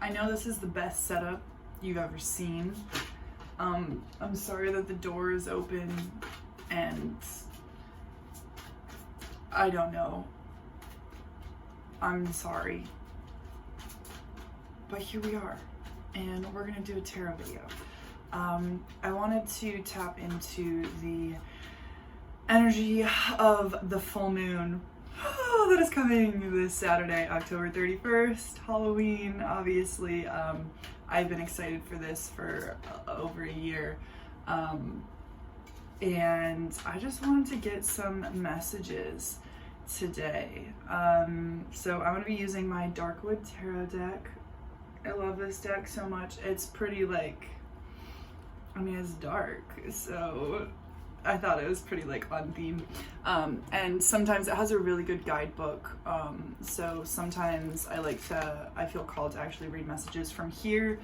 I know this is the best setup you've ever seen. I'm sorry that the door is open and I don't know. I'm sorry. But here we are, and we're gonna do a tarot video. I wanted to tap into the energy of the full moon that is coming this Saturday, October 31st, Halloween, obviously. I've been excited for this for over a year. And I just wanted to get some messages today. So I'm gonna be using my Darkwood Tarot deck. I love this deck so much. It's pretty it's dark, so I thought it was pretty on theme. And sometimes it has a really good guidebook. So sometimes I feel called to actually read messages from here.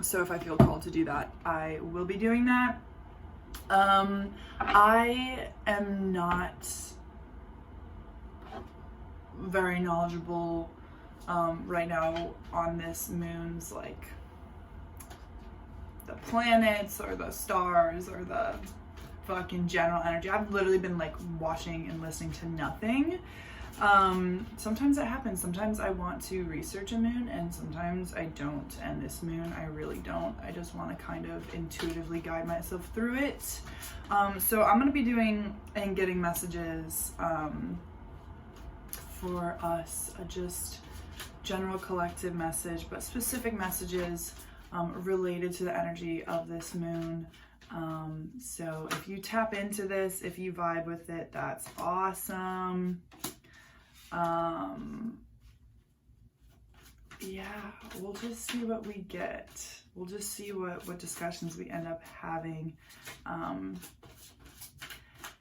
So if I feel called to do that, I will be doing that. I am not very knowledgeable right now on this moon's the planets or the stars or the fucking general energy. I've literally been watching and listening to nothing. Sometimes it happens. Sometimes I want to research a moon and sometimes I don't. And this moon, I really don't. I just want to kind of intuitively guide myself through it. So I'm going to be doing and getting messages for us, just general collective message, but specific messages related to the energy of this moon. So if you tap into this, if you vibe with it, that's awesome. Yeah, we'll just see what we get. We'll just see what discussions we end up having,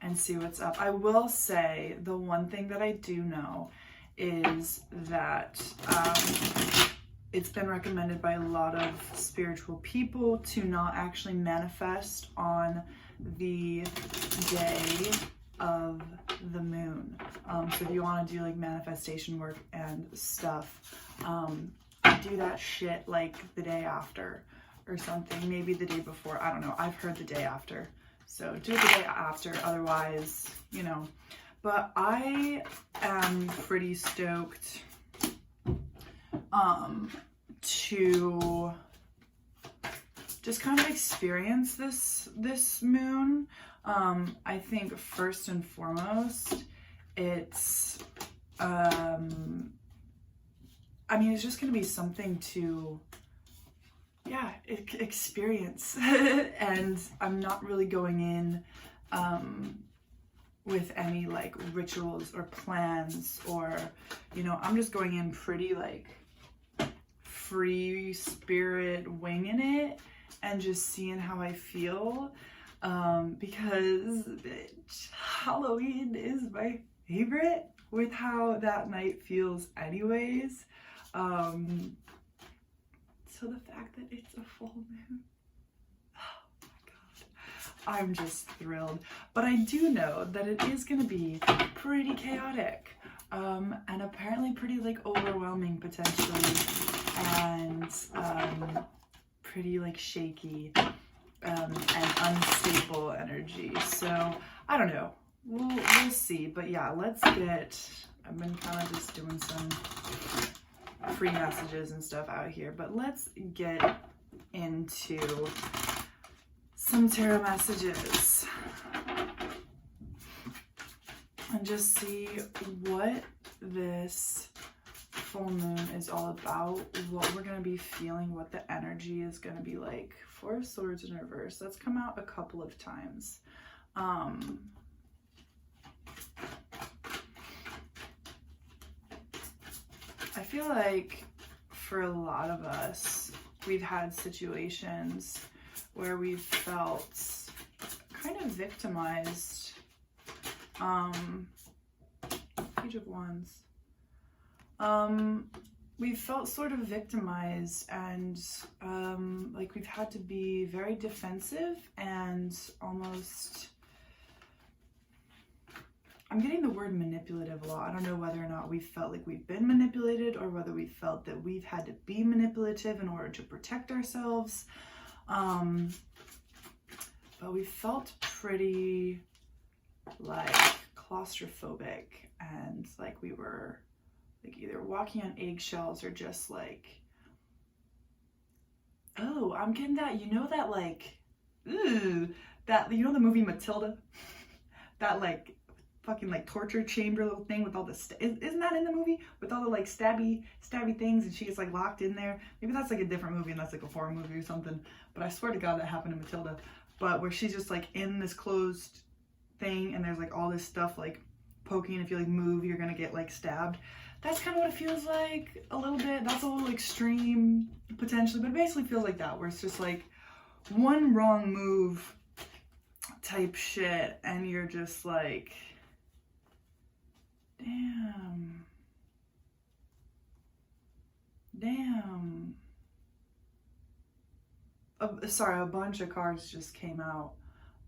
and see what's up. I will say the one thing that I do know is that it's been recommended by a lot of spiritual people to not actually manifest on the day of the moon. So if you want to do manifestation work and stuff, do that shit the day after or something, maybe the day before. I don't know. I've heard the day after. So do it the day after, otherwise, But I am pretty stoked to just kind of experience this moon. I think first and foremost, it's it's just gonna be something to experience. And I'm not really going in with any rituals or plans, or I'm just going in pretty free spirit, winging it and just seeing how I feel, because bitch, Halloween is my favorite with how that night feels anyways. So the fact that it's a full moon, oh my god, I'm just thrilled. But I do know that it is going to be pretty chaotic, and apparently pretty overwhelming potentially, and pretty shaky and unstable energy. So I don't know, we'll see. But yeah, I've been kind of just doing some free messages and stuff out here, but let's get into some tarot messages and just see what this full moon is all about, what we're going to be feeling, what the energy is going to be like. Four of Swords in reverse. That's come out a couple of times. I feel like for a lot of us, we've had situations where we've felt kind of victimized. Page of Wands. We've felt sort of victimized, and we've had to be very defensive and almost, I'm getting the word manipulative a lot. I don't know whether or not we felt like we've been manipulated or whether we felt that we've had to be manipulative in order to protect ourselves. But we felt pretty like claustrophobic and like we were like either walking on eggshells or just like, oh, I'm getting that, you know, that like, ooh, that, you know, the movie Matilda, that like fucking like torture chamber little thing with all the, isn't that in the movie? With all the like stabby things and she gets like locked in there. Maybe that's like a different movie and that's like a horror movie or something. But I swear to God that happened in Matilda. But where she's just like in this closed thing and there's like all this stuff like poking. If you like move, you're gonna get like stabbed. That's kind of what it feels like a little bit. That's a little extreme potentially, but it basically feels like that, where it's just like one wrong move type shit and you're just like, damn. Sorry, a bunch of cards just came out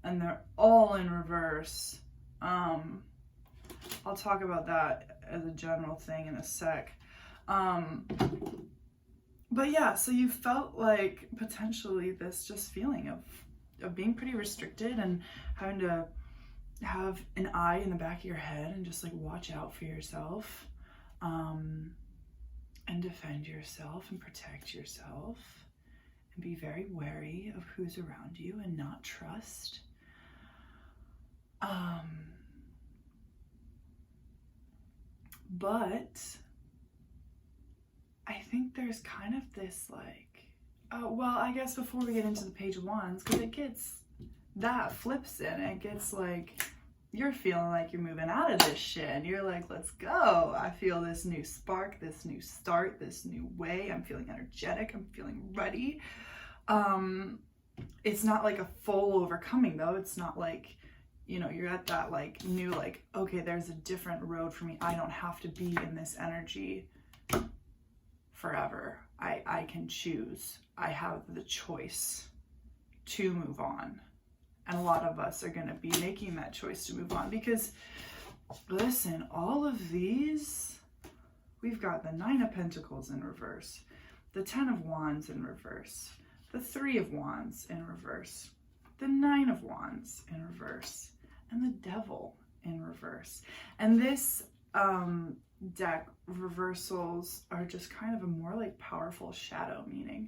and they're all in reverse. I'll talk about that as a general thing in a sec. But yeah, so you felt like potentially this just feeling of being pretty restricted and having to have an eye in the back of your head and just like watch out for yourself, and defend yourself and protect yourself and be very wary of who's around you and not trust. But I think there's kind of this like, well, I guess before we get into the page ones, because it gets, that flips in, it gets like, you're feeling like you're moving out of this shit and you're like, let's go. I feel this new spark, this new start, this new way. I'm feeling energetic. I'm feeling ready. It's not like a full overcoming though. It's not like, you know, you're at that like new, like, okay, there's a different road for me. I don't have to be in this energy forever. I can choose. I have the choice to move on. And a lot of us are going to be making that choice to move on because, listen, all of these, we've got the 9 of Pentacles in reverse, the 10 of Wands in reverse, the 3 of Wands in reverse, the 9 of Wands in reverse, and the Devil in reverse. And this deck, reversals are just kind of a more like powerful shadow meaning.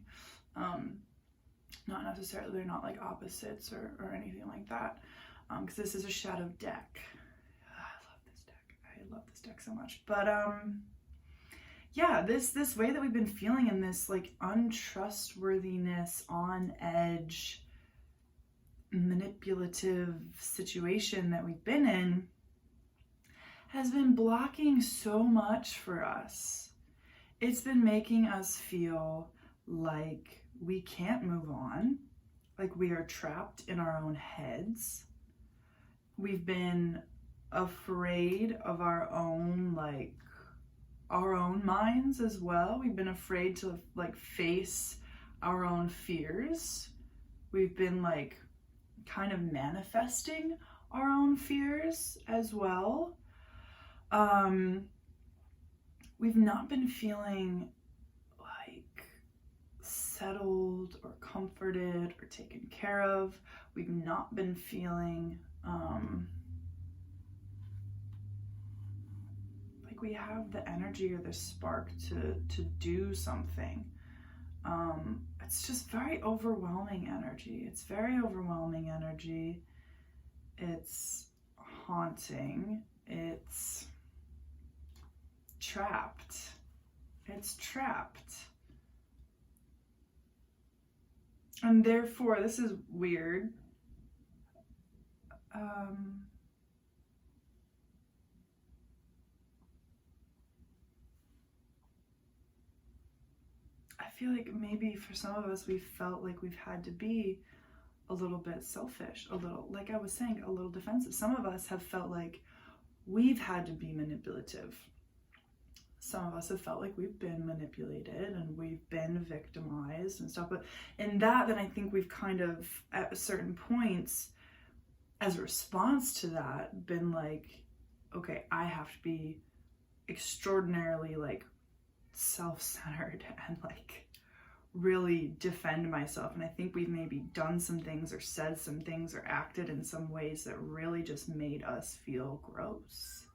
Not necessarily, they're not like opposites or anything like that, because this is a shadow deck. I love this deck so much. But yeah, this way that we've been feeling in this like untrustworthiness, on edge, manipulative situation that we've been in has been blocking so much for us. It's been making us feel like we can't move on, like we are trapped in our own heads. We've been afraid of our own, like, our own minds as well. We've been afraid to like face our own fears. We've been like kind of manifesting our own fears as well. We've not been feeling like settled or comforted or taken care of. We've not been feeling like we have the energy or the spark to do something. It's just very overwhelming energy. It's very overwhelming energy. It's haunting. It's trapped. It's trapped. And therefore, this is weird. I feel like maybe for some of us, we felt like we've had to be a little bit selfish, a little, like I was saying, a little defensive. Some of us have felt like we've had to be manipulative. Some of us have felt like we've been manipulated and we've been victimized and stuff. But in that, then I think we've kind of, at certain points, as a response to that, been like, okay, I have to be extraordinarily like self-centered and like really defend myself. And I think we've maybe done some things or said some things or acted in some ways that really just made us feel gross.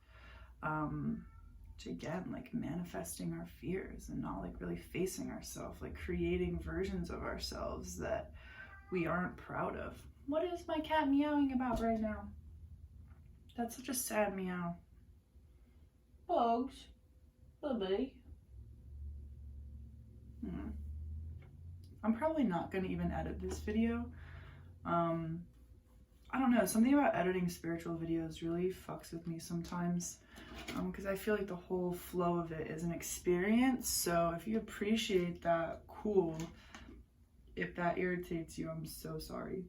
Which again, like manifesting our fears and not like really facing ourselves, like creating versions of ourselves that we aren't proud of. What is my cat meowing about right now? That's such a sad meow. Bugs, baby. I'm probably not going to even edit this video. I don't know, something about editing spiritual videos really fucks with me sometimes, because I feel like the whole flow of it is an experience. So if you appreciate that, cool. If that irritates you, I'm so sorry.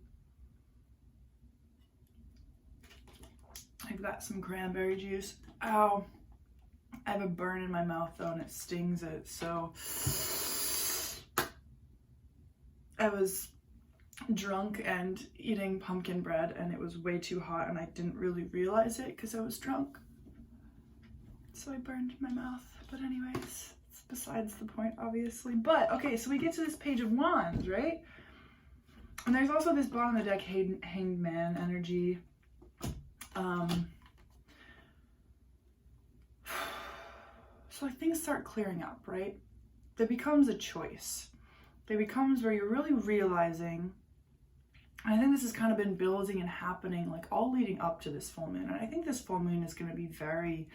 I've got some cranberry juice. Ow. I have a burn in my mouth though, and it stings it, so I was drunk and eating pumpkin bread, and it was way too hot, and I didn't really realize it because I was drunk. So I burned my mouth. But anyways, it's besides the point, obviously. But okay, so we get to this Page of Wands, right? And there's also this bottom of the deck, Hanged Man energy. So like things start clearing up, right? There becomes a choice. There becomes where you're really realizing, and I think this has kind of been building and happening like all leading up to this full moon. And I think this full moon is going to be very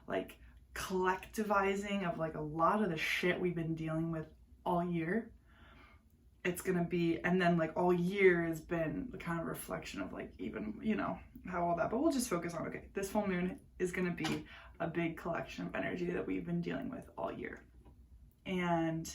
like collectivizing of like a lot of the shit we've been dealing with all year. It's going to be, and then like all year has been the kind of reflection of like even, you know, how all that, but we'll just focus on, okay, this full moon is going to be a big collection of energy that we've been dealing with all year. And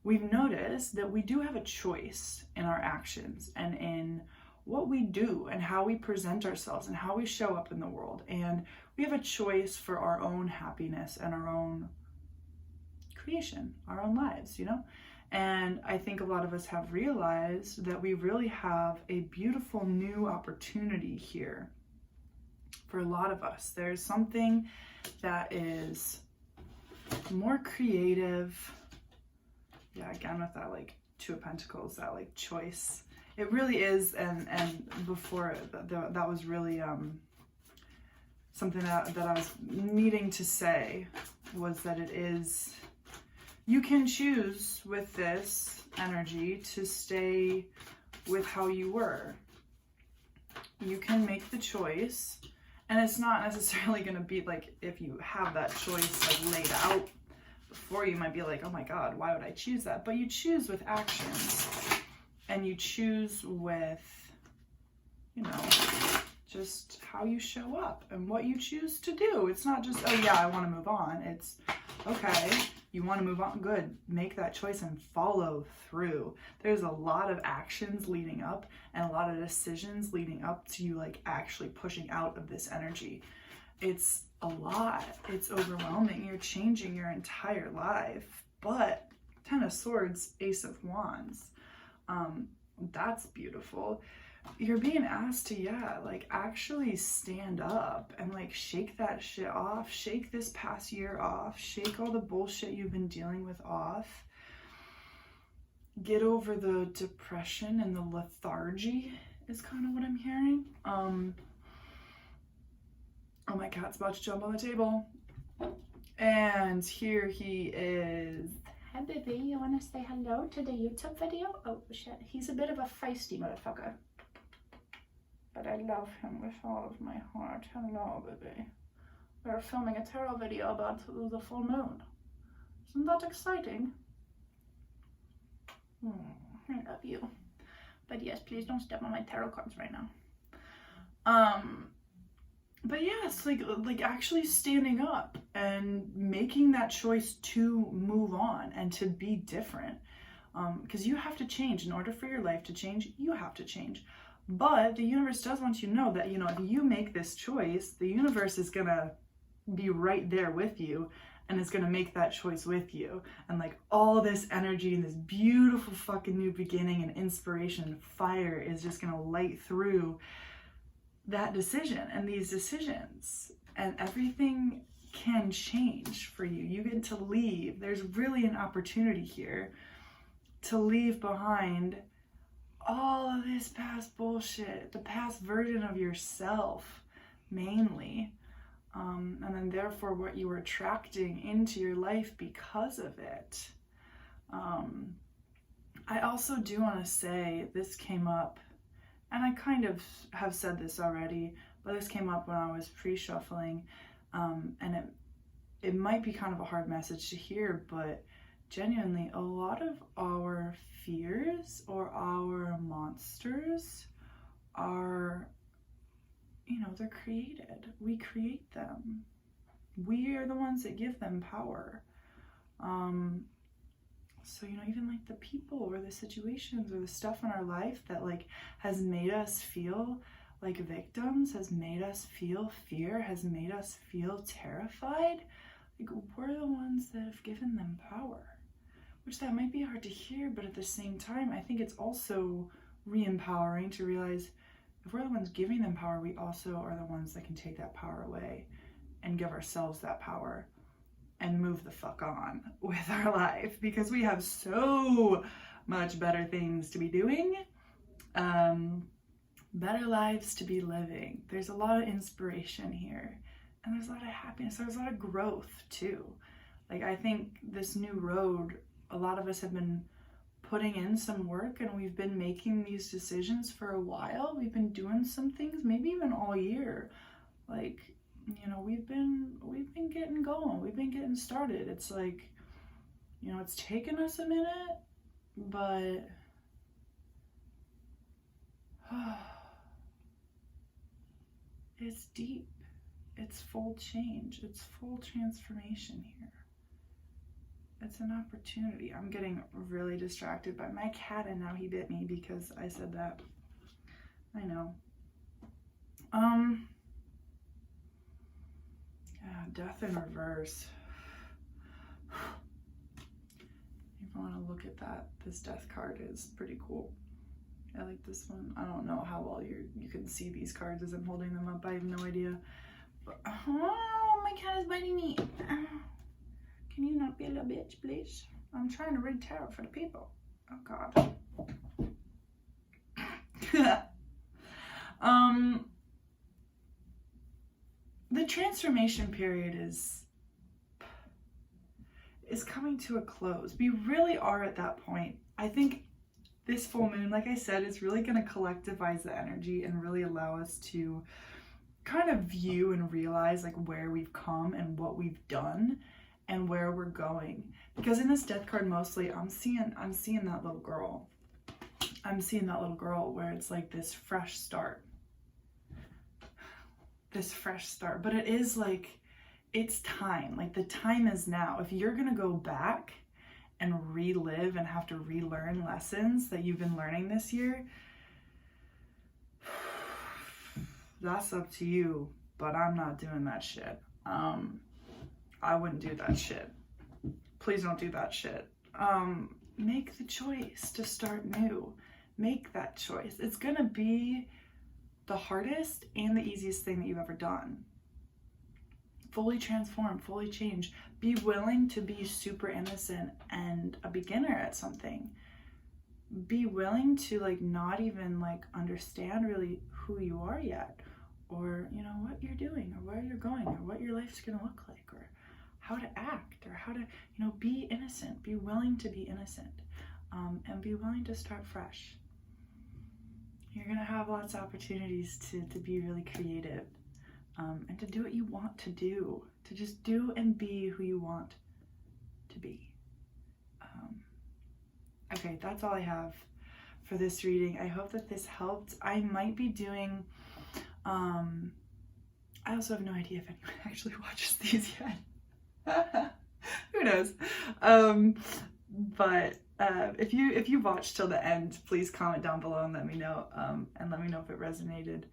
we've noticed that we do have a choice in our actions and in what we do and how we present ourselves and how we show up in the world. And we have a choice for our own happiness and our own creation, our own lives, you know? And I think a lot of us have realized that we really have a beautiful new opportunity here for a lot of us. There's something that is more creative. Yeah, again with that like Two of Pentacles, that like choice. It really is, and before that was really something that I was needing to say, was that it is, you can choose with this energy to stay with how you were. You can make the choice, and it's not necessarily going to be like, if you have that choice like laid out before, you might be like, oh my God, why would I choose that? But you choose with actions, and you choose with, you know, just how you show up and what you choose to do. It's not just, oh yeah, I want to move on. It's, okay, you want to move on, good, make that choice and follow through. There's a lot of actions leading up and a lot of decisions leading up to you like actually pushing out of this energy. It's a lot, it's overwhelming, you're changing your entire life. But Ten of Swords, Ace of Wands, that's beautiful. You're being asked to, yeah, like actually stand up and like shake that shit off, shake this past year off, shake all the bullshit you've been dealing with off, get over the depression and the lethargy is kind of what I'm hearing. Oh, my cat's about to jump on the table. And here he is. Hi, baby. You want to say hello to the YouTube video? Oh, shit. He's a bit of a feisty motherfucker. But I love him with all of my heart. Hello, baby. We're filming a tarot video about the full moon. Isn't that exciting? I love you. But yes, please don't step on my tarot cards right now. But yes, like actually standing up and making that choice to move on and to be different. Because you have to change. In order for your life to change, you have to change. But the universe does want you to know that, you know, if you make this choice, the universe is gonna be right there with you and is gonna make that choice with you. And like all this energy and this beautiful fucking new beginning and inspiration and fire is just gonna light through that decision and these decisions. and everything can change for you. You get to leave. There's really an opportunity here to leave behind all of this past bullshit, the past version of yourself, mainly. And then therefore what you were attracting into your life because of it. I also do want to say this came up, and I kind of have said this already, but this came up when I was pre-shuffling, and it might be kind of a hard message to hear, but genuinely a lot of our fears or our monsters are, you know, they're created. We create them. We are the ones that give them power. So, you know, even like the people or the situations or the stuff in our life that like has made us feel like victims, has made us feel fear, has made us feel terrified, like we're the ones that have given them power. Which that might be hard to hear, but at the same time, I think it's also re-empowering to realize if we're the ones giving them power, we also are the ones that can take that power away and give ourselves that power and move the fuck on with our life, because we have so much better things to be doing, better lives to be living. There's a lot of inspiration here, and there's a lot of happiness. There's a lot of growth too. Like, I think this new road, a lot of us have been putting in some work, and we've been making these decisions for a while. We've been doing some things, maybe even all year. Like, you know, we've been getting going. We've been getting started. It's like, you know, it's taken us a minute, but it's deep. It's full change. It's full transformation here. It's an opportunity. I'm getting really distracted by my cat, and now he bit me because I said that. I know. Yeah, death in reverse. If I want to look at that, this death card is pretty cool. I like this one. I don't know how well you can see these cards as I'm holding them up. I have no idea. But, oh, my cat is biting me. Can you not be a little bitch, please? I'm trying to read tarot for the people. Oh, God. The transformation period is coming to a close. We really are at that point. I think this full moon, like I said, is really going to collectivize the energy and really allow us to kind of view and realize like where we've come and what we've done and where we're going. Because in this death card, mostly I'm seeing that little girl. I'm seeing that little girl where it's like this fresh start. This fresh start. But it is like, it's time. Like, the time is now. If you're gonna go back and relive and have to relearn lessons that you've been learning this year, that's up to you. But I'm not doing that shit. I wouldn't do that shit. Please don't do that shit. Make the choice to start new. Make that choice. It's gonna be the hardest and the easiest thing that you've ever done. Fully transform, fully change. Be willing to be super innocent and a beginner at something. Be willing to like not even like understand really who you are yet, or you know what you're doing, or where you're going, or what your life's gonna look like, or how to act, or how to, you know, be innocent. Be willing to be innocent, and be willing to start fresh. You're gonna have lots of opportunities to be really creative, and to do what you want to do, to just do and be who you want to be. Okay, that's all I have for this reading. I hope that this helped. I might be doing, I also have no idea if anyone actually watches these yet. Who knows? But if you watched till the end, please comment down below and let me know, if it resonated.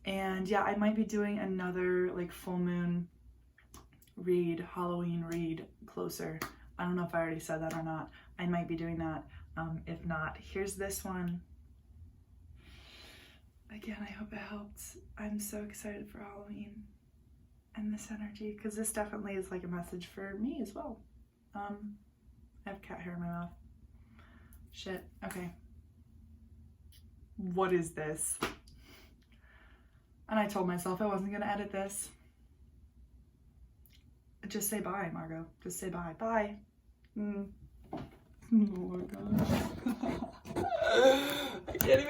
And yeah, I might be doing another like full moon read, Halloween read closer. I don't know if I already said that or not. I might be doing that. If not, here's this one. again, I hope it helped. I'm so excited for Halloween and this energy, because this definitely is like a message for me as well. I have cat hair in my mouth. Shit. Okay. What is this? And I told myself I wasn't gonna edit this. Just say bye, Margot. Just say bye. Bye. Oh my gosh. I can't even